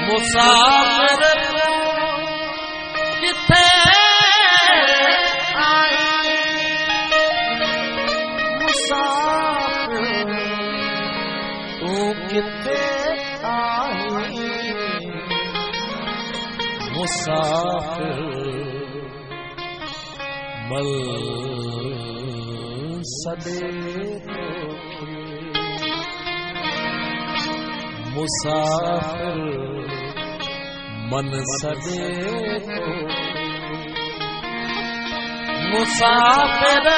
मुसाफिर किथे आई, मुसाफिर तू किथे आई, मुसाफिर मल सदे मुसाफिर मन सदे तो मुसाफिर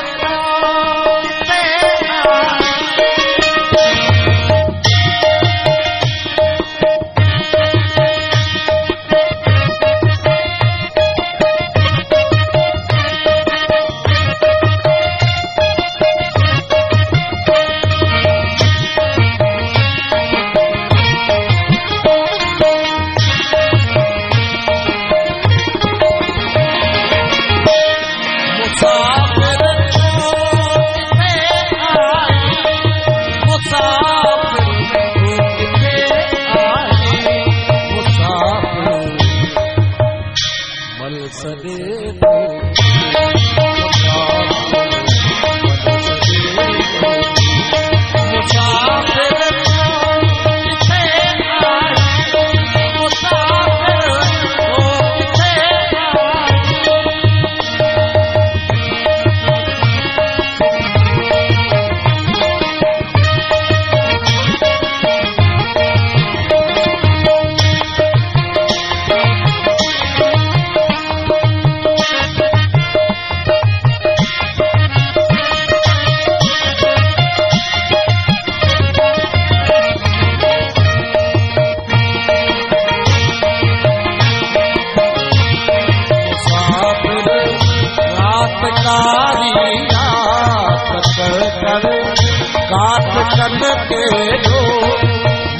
के दो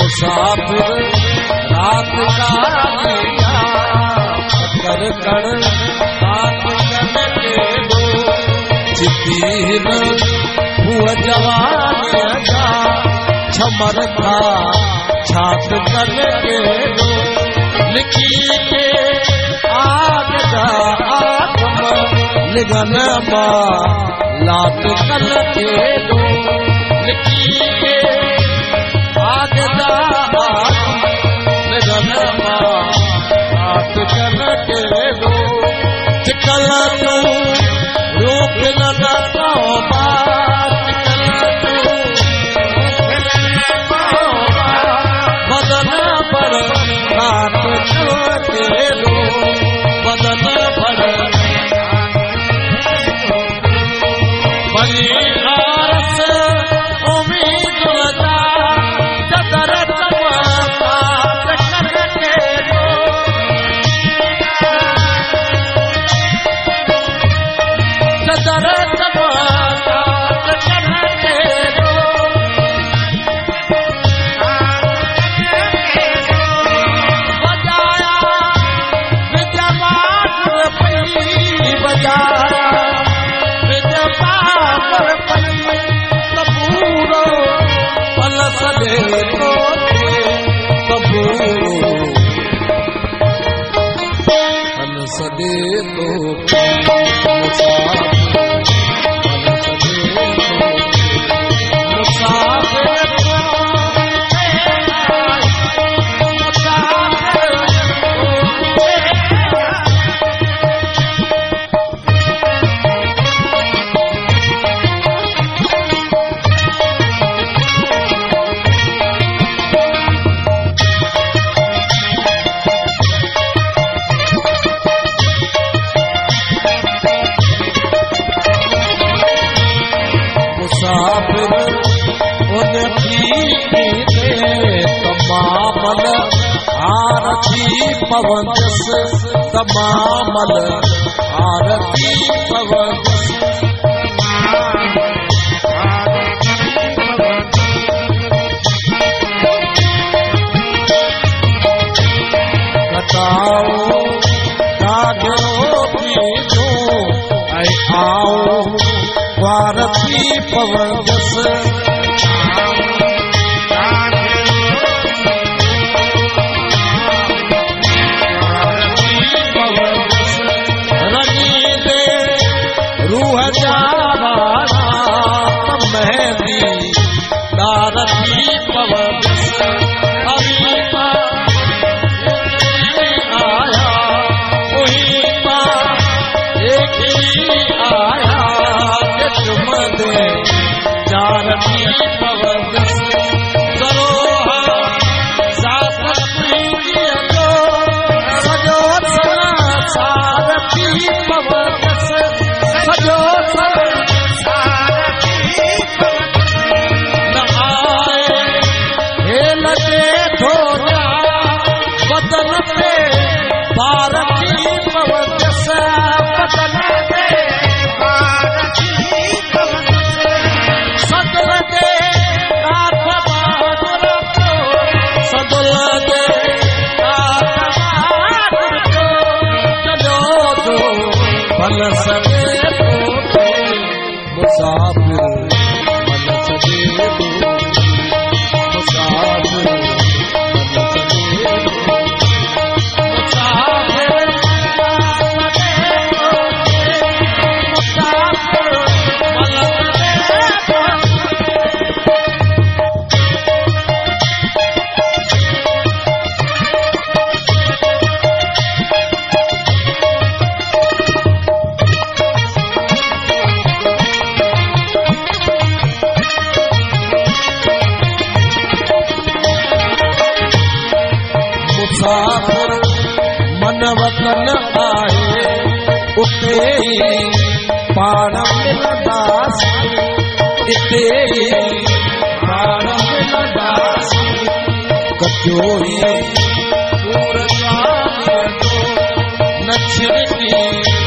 मुसाफिर रात का कर कर रात के दो चितीन हुआ जवान का छमर था छात कर के दो लिखी के आग जा आत्म लिगन लात कर के दो आग चल के दो चिकल तू रोक न बदन पर काट के दो बदन पर बनी सदे तो आरती पवन तमामल आरती पवन बताओ राधो पीछो आओ आरती पवन मुसाफिर मन वतन आए उते पाण मिलदास इते पाण मिलदास कचोरी पूरता न छिड़की